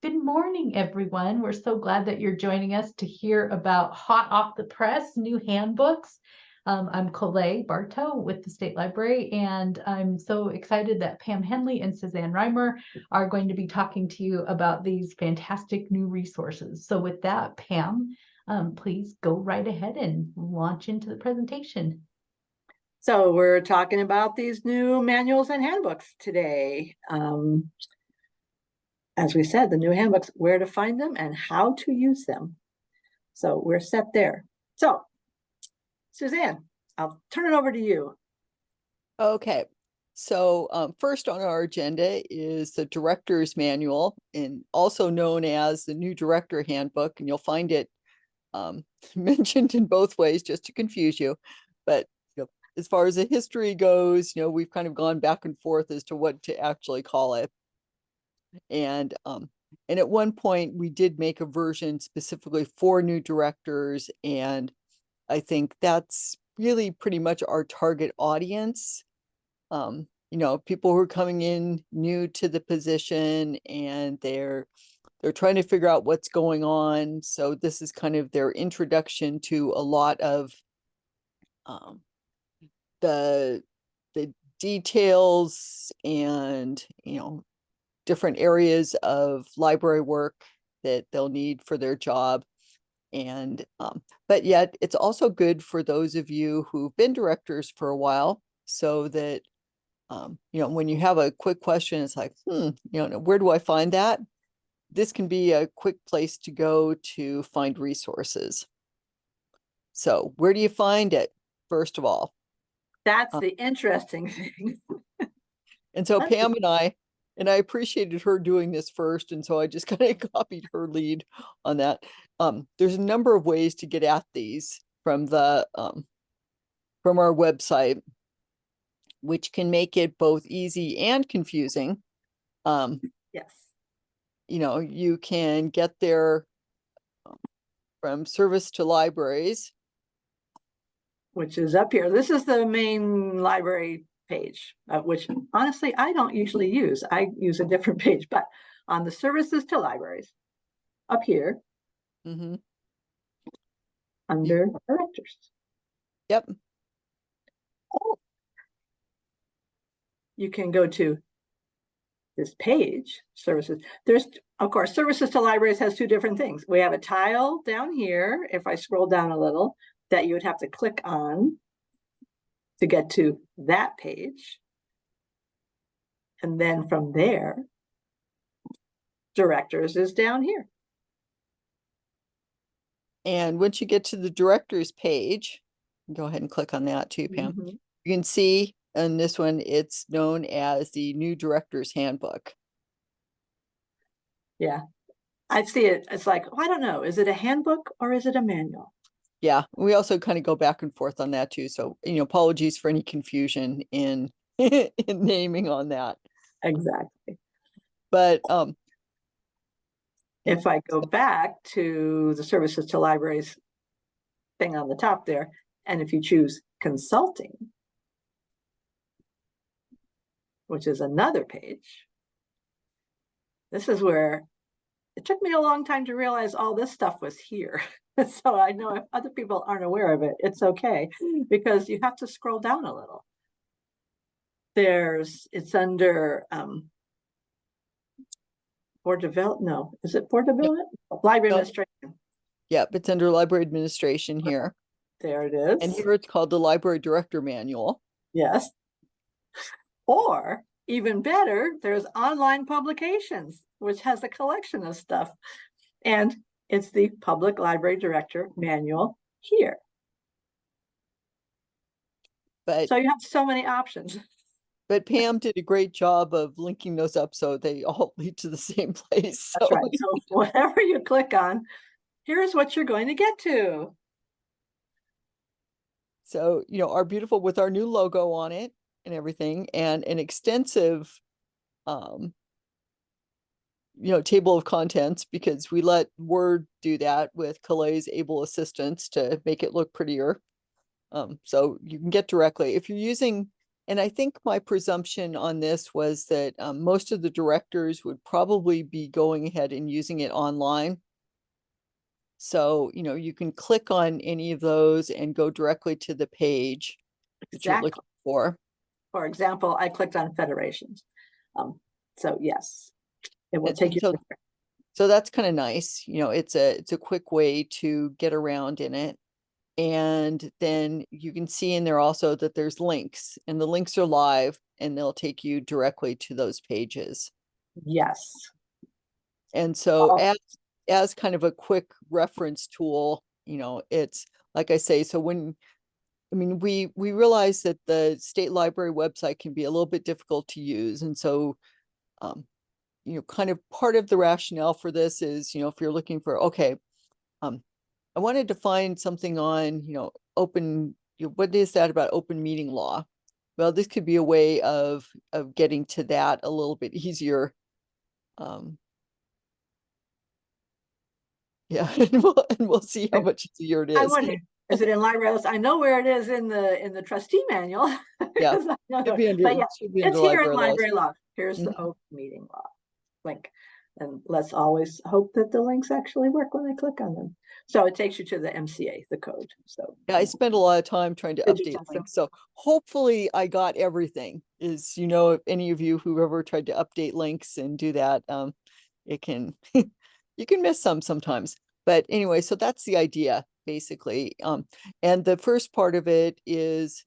Good morning, everyone. We're so glad that you're joining us to hear about hot off the press new handbooks. I'm Colette Bartow with the State Library, and I'm so excited that Pam Henley and Suzanne Reimer are going to be talking to you about these fantastic new resources. So with that, Pam, please go right ahead and launch into the presentation. So we're talking about these new manuals and handbooks today. As we said, the new handbooks, where to find them and how to use them. So we're set there. So, Suzanne, I'll turn it over to you. Okay, so first on our agenda is the Director's Manual, and also known as the New Director Handbook, and you'll find it mentioned in both ways just to confuse you. But as far as the history goes, we've kind of gone back and forth as to what to actually call it. And at one point we did make a version specifically for new directors, and I think that's really pretty much our target audience. People who are coming in new to the position and they're trying to figure out what's going on. So this is kind of their introduction to a lot of the details and different areas of library work that they'll need for their job. And but yet it's also good for those of you who've been directors for a while, so that when you have a quick question, it's like, where do I find that? This can be a quick place to go to find resources. So where do you find it, first of all? That's the interesting thing. And so Pam and I appreciated her doing this first, and so I just kind of copied her lead on that. There's a number of ways to get at these from the from our website, which can make it both easy and confusing. Yes. You can get there from Service to Libraries, which is up here. This is the main library page, which honestly I don't usually use. I use a different page, but on the Services to Libraries, up here, under Directors. Yep. Oh. You can go to this page, Services. There's, of course, Services to Libraries has two different things. We have a tile down here, if I scroll down a little, that you would have to click on to get to that page. And then from there, Directors is down here. And once you get to the Directors page, go ahead and click on that too, Pam. You can see on this one, it's known as the New Director's Handbook. Yeah, I see it. It's like, I don't know, is it a handbook or is it a manual? Yeah, we also kind of go back and forth on that too. So, apologies for any confusion in in naming on that. Exactly. But if I go back to the Services to Libraries thing on the top there, and if you choose Consulting, which is another page, this is where it took me a long time to realize all this stuff was here. So I know if other people aren't aware of it, it's okay, because you have to scroll down a little. It's under Board Development. No, is it Board Development? Yep. Library Administration. Yep, it's under Library Administration here. There it is. And here it's called the Library Director Manual. Yes. Or even better, there's online publications, which has a collection of stuff. And it's the Public Library Director Manual here. But so you have so many options. But Pam did a great job of linking those up so they all lead to the same place. So. That's right. So whatever you click on, here's what you're going to get to. So, our beautiful, with our new logo on it and everything, and an extensive table of contents, because we let Word do that with Colette's able assistance to make it look prettier. So you can get directly, if you're using And I think my presumption on this was that most of the directors would probably be going ahead and using it online. So, you know, you can click on any of those and go directly to the page that you're Exactly. looking for. For example, I clicked on federations. So yes, it will And take you so, to there. so that's kind of nice. You know, it's a quick way to get around in it. And then you can see in there also that there's links, and the links are live and they'll take you directly to those pages. Yes. And so Oh, as kind of a quick reference tool, you know, it's like I say, so I mean, we realize that the state library website can be a little bit difficult to use. And so, you know, kind of part of the rationale for this is, you know, if you're looking for, okay, I wanted to find something on, you know, what is that about open meeting law? Well, this could be a way of getting to that a little bit easier. Yeah, and we'll see how much easier it I is. wonder, is it in library list? I know where it is in the trustee manual. Yeah, because I know should be under, but yeah, should be it's under here in library laws. library law. Here's the Mhm. open meeting law link. And let's always hope that the links actually work when I click on them. So it takes you to the MCA, the code. So Yeah, I spent a lot of time trying to update digitize them. links. So hopefully I got everything. Is, you know, if any of you who ever tried to update links and do that, it can you can miss some sometimes. But anyway, so that's the idea basically. And the first part of it is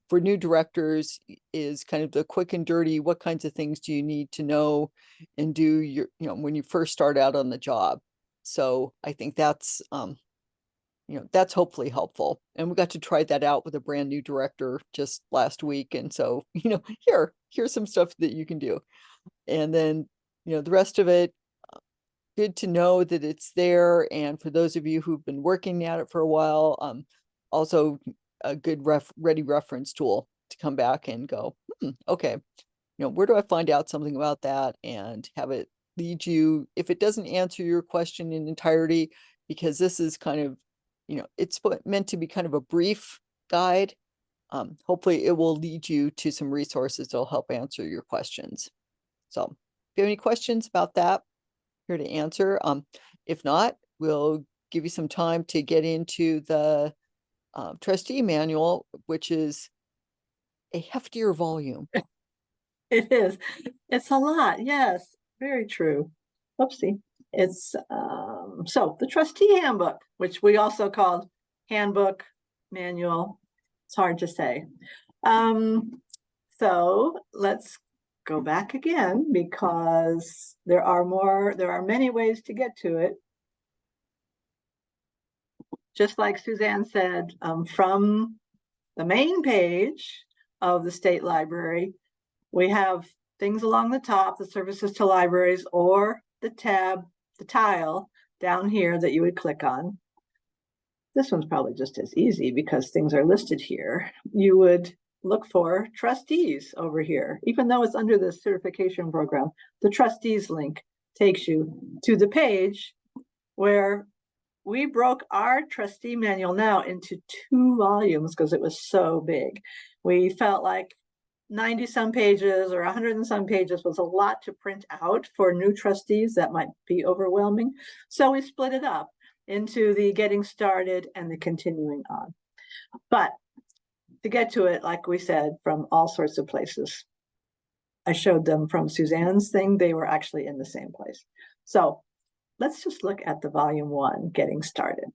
for new directors is kind of the quick and dirty. What kinds of things do you need to know and do your, you know, when you first start out on the job? So I think that's you know, that's hopefully helpful. And we got to try that out with a brand new director just last week. And so, you know, here's some stuff that you can do. And then, you know, the rest of it, good to know that it's there. And for those of you who've been working at it for a while, also a good ready reference tool to come back and go, okay, you know, where do I find out something about that and have it lead you, if it doesn't answer your question in entirety, because this is kind of, you know, it's meant to be kind of a brief guide. Hopefully it will lead you to some resources that'll help answer your questions. So if you have any questions about that, here to answer. If not, we'll give you some time to get into the trustee manual, which is a heftier volume. It is. It's a lot. Yes, very true. Oopsie. It's so the trustee handbook, which we also called handbook, manual. It's hard to say. So let's go back again because there are many ways to get to it. Just like Suzanne said, from the main page of the state library, we have things along the top, the services to libraries, or the tab, the tile down here that you would click on. This one's probably just as easy because things are listed here. You would look for trustees over here. Even though it's under the certification program, the trustees link takes you to the page where we broke our trustee manual now into 2 volumes because it was so big. We felt like 90 some pages or 100 and some pages was a lot to print out for new trustees. That might be overwhelming. So we split it up into the getting started and the continuing on. But to get to it, like we said, from all sorts of places. I showed them from Suzanne's thing. They were actually in the same place. So let's just look at the volume 1, getting started,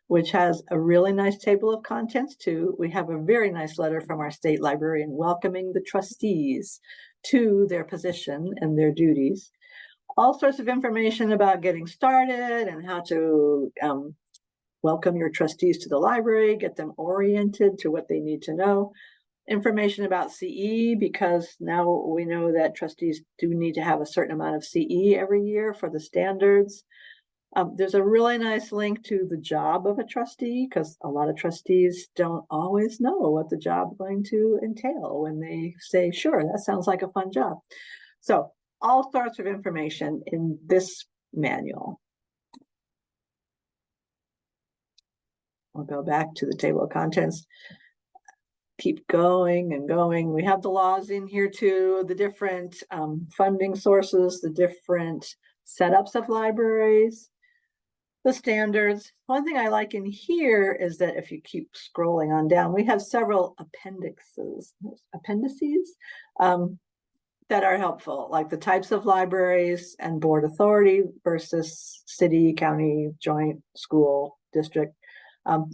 which has a really nice table of contents too. We have a very nice letter from our state librarian welcoming the trustees to their position and their duties. All sorts of information about getting started and how to welcome your trustees to the library, get them oriented to what they need to know. Information about CE, because now we know that trustees do need to have a certain amount of CE every year for the standards. There's a really nice link to the job of a trustee, because a lot of trustees don't always know what the job is going to entail when they say, sure, that sounds like a fun job. So all sorts of information in this manual. I'll go back to the table of contents. keep going and going. We have the laws in here too, the different funding sources, the different setups of libraries, the standards. One thing I like in here is that if you keep scrolling on down, we have several appendices that are helpful, like the types of libraries and board authority versus city, county, joint, school, district.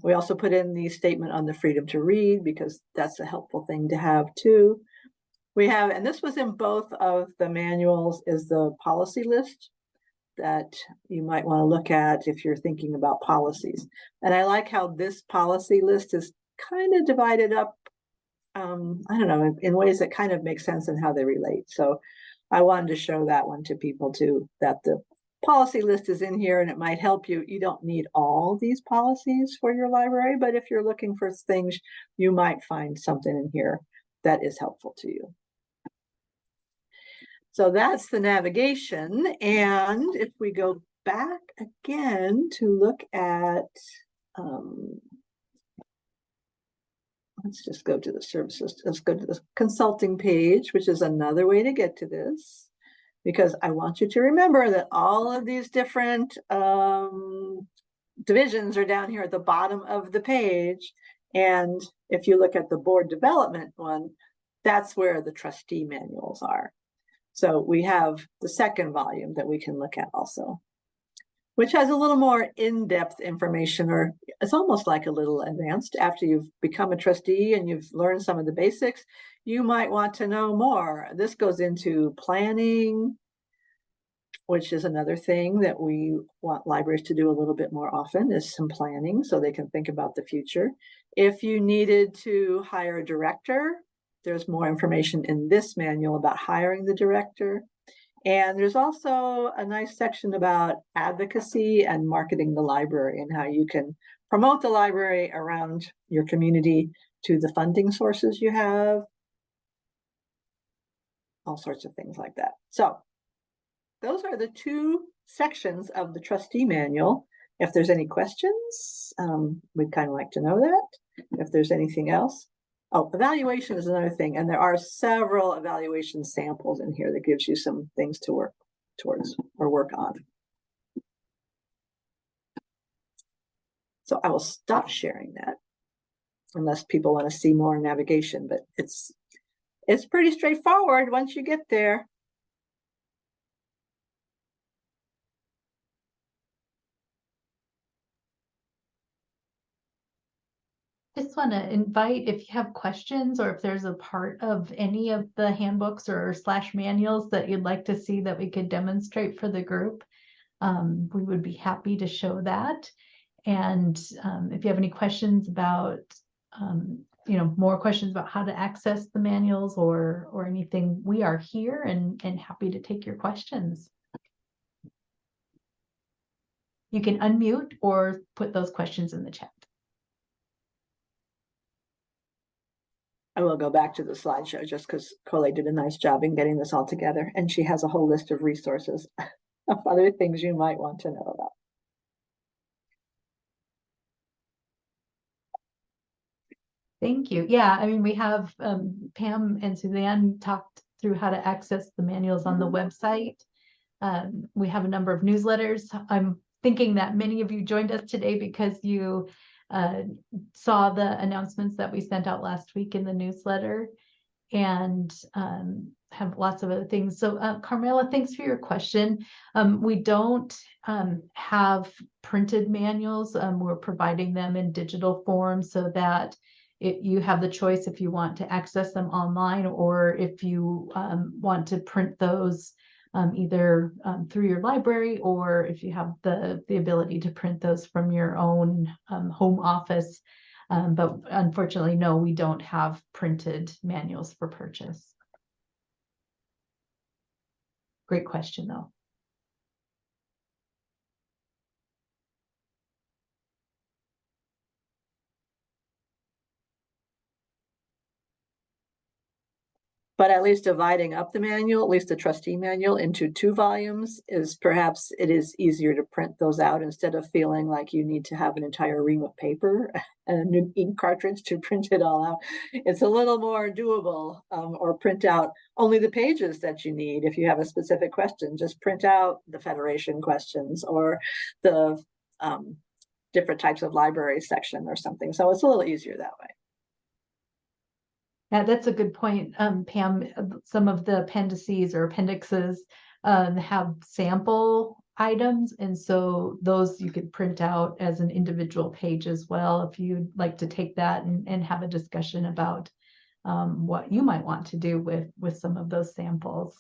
We also put in the statement on the freedom to read because that's a helpful thing to have too. We have, and this was in both of the manuals, is the policy list that you might want to look at if you're thinking about policies. And I like how this policy list is kind of divided up, I don't know, in ways that kind of make sense in how they relate. So I wanted to show that one to people too, that the policy list is in here and it might help you. You don't need all these policies for your library, but if you're looking for things, you might find something in here that is helpful to you. So that's the navigation. And if we go back again to look at, let's just go to the services. Let's go to the consulting page, which is another way to get to this, because I want you to remember that all of these different divisions are down here at the bottom of the page. And if you look at the board development one, that's where the trustee manuals are. So we have the second volume that we can look at also, which has a little more in-depth information, or it's almost like a little advanced. After you've become a trustee and you've learned some of the basics, you might want to know more. This goes into planning, which is another thing that we want libraries to do a little bit more often, is some planning so they can think about the future. If you needed to hire a director, there's more information in this manual about hiring the director. And there's also a nice section about advocacy and marketing the library and how you can promote the library around your community to the funding sources you have, all sorts of things like that. So those are the two sections of the trustee manual. If there's any questions, we'd kind of like to know that. If there's anything else. Oh, evaluation is another thing. And there are several evaluation samples in here that gives you some things to work towards or work on. So I will stop sharing that unless people want to see more navigation, but it's pretty straightforward once you get there. Just want to invite, if you have questions or if there's a part of any of the handbooks or / manuals that you'd like to see that we could demonstrate for the group, we would be happy to show that. And if you have any questions about, more questions about how to access the manuals or anything, we are here and happy to take your questions. You can unmute or put those questions in the chat. I will go back to the slideshow just because Coley did a nice job in getting this all together, and she has a whole list of resources of other things you might want to know about. Thank you. Yeah, I mean, we have Pam and Suzanne talked through how to access the manuals on the website. We have a number of newsletters. I'm thinking that many of you joined us today because you saw the announcements that we sent out last week in the newsletter, and have lots of other things. So Carmela, thanks for your question. We don't have printed manuals. We're providing them in digital form so that you have the choice if you want to access them online or if you want to print those either through your library, or if you have the ability to print those from your own home office. But unfortunately, no, we don't have printed manuals for purchase. Great question, though. But at least dividing up the manual, at least the trustee manual, into 2 volumes is perhaps it is easier to print those out instead of feeling like you need to have an entire ream of paper and a new ink cartridge to print it all out. It's a little more doable, or print out only the pages that you need. If you have a specific question, just print out the Federation questions or the different types of library section or something. So it's a little easier that way. Yeah, that's a good point, Pam. Some of the appendices or appendixes have sample items, and so those you could print out as an individual page as well if you'd like to take that and have a discussion about what you might want to do with some of those samples.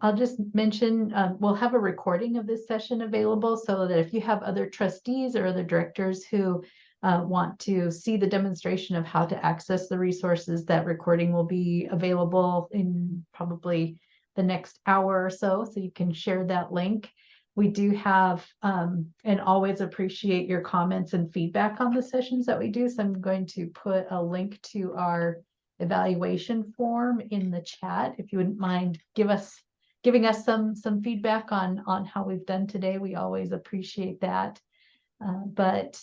I'll just mention, we'll have a recording of this session available so that if you have other trustees or other directors who want to see the demonstration of how to access the resources, that recording will be available in probably the next hour or so you can share that link. We do have, and always appreciate your comments and feedback on the sessions that we do. So I'm going to put a link to our evaluation form in the chat. If you wouldn't mind giving us some feedback on how we've done today, we always appreciate that. But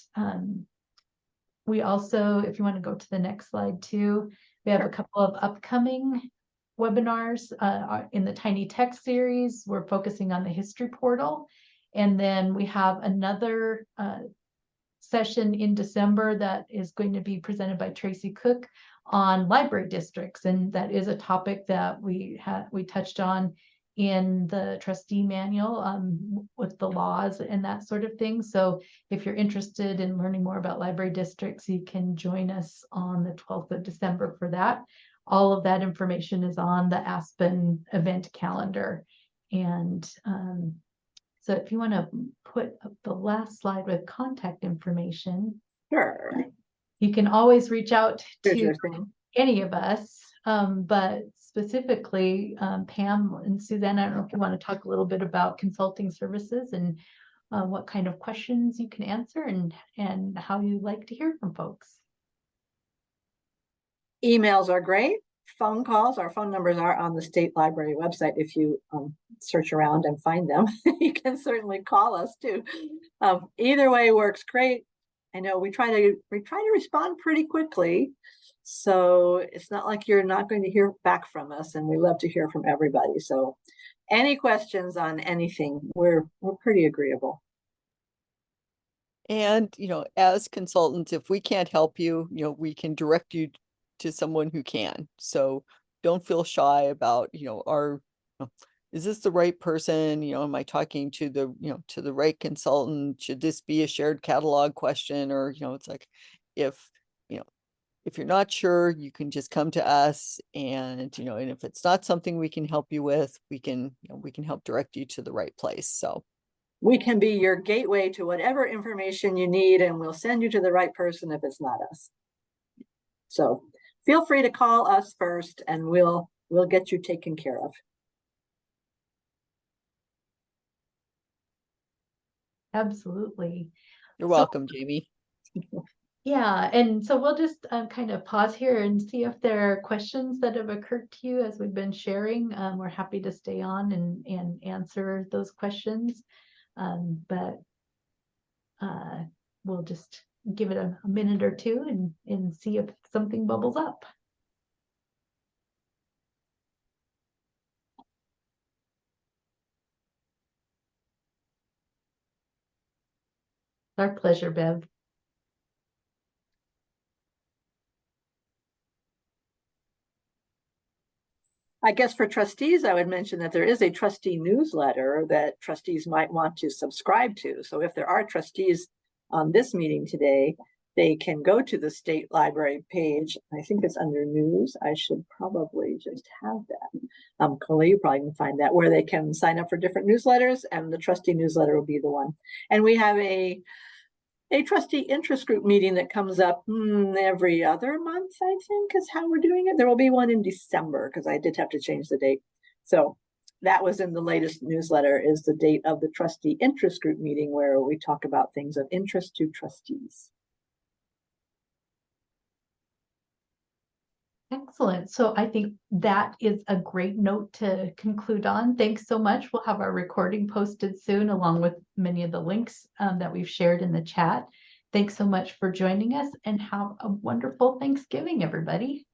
we also, if you want to go to the next slide too, we have a couple of upcoming webinars in the Tiny Text series. We're focusing on the history portal, and then we have another session in December that is going to be presented by Tracy Cook on library districts, and that is a topic that we touched on in the trustee manual with the laws and that sort of thing. So if you're interested in learning more about library districts, you can join us on the 12th of December for that. All of that information is on the Aspen event calendar. And so if you want to put up the last slide with contact information. Sure. You can always reach out Here's to your thing. any of us, but specifically Pam and Suzanne, I don't know if you want to talk a little bit about consulting services and what kind of questions you can answer and how you like to hear from folks. Emails are great. Phone calls, our phone numbers are on the state library website. If you search around and find them, you can certainly call us too. Either way works great. I know we try to respond pretty quickly, so it's not like you're not going to hear back from us, and we love to hear from everybody. So any questions on anything, we're pretty agreeable. And, as consultants, if we can't help you, we can direct you to someone who can. So don't feel shy about, is this the right person? Am I talking to the right consultant? Should this be a shared catalog question? Or, it's like, if you're not sure, you can just come to us, and, and if it's not something we can help you with, we can help direct you to the right place. So we can be your gateway to whatever information you need, and we'll send you to the right person if it's not us. So feel free to call us first, and we'll get you taken care of. Absolutely. You're welcome, Jamie. Yeah, and so we'll just kind of pause here and see if there are questions that have occurred to you as we've been sharing. We're happy to stay on and answer those questions, but we'll just give it a minute or two and see if something bubbles up. Our pleasure, Bev. I guess for trustees, I would mention that there is a trustee newsletter that trustees might want to subscribe to. So if there are trustees on this meeting today, they can go to the state library page. I think it's under news. I should probably just have that. Coley, you probably can find that, where they can sign up for different newsletters, and the trustee newsletter will be the one. And we have a trustee interest group meeting that comes up every other month, I think is how we're doing it. There will be one in December because I did have to change the date. So that was in the latest newsletter, is the date of the trustee interest group meeting where we talk about things of interest to trustees. Excellent. So I think that is a great note to conclude on. Thanks so much. We'll have our recording posted soon, along with many of the links that we've shared in the chat. Thanks so much for joining us, and have a wonderful Thanksgiving, everybody.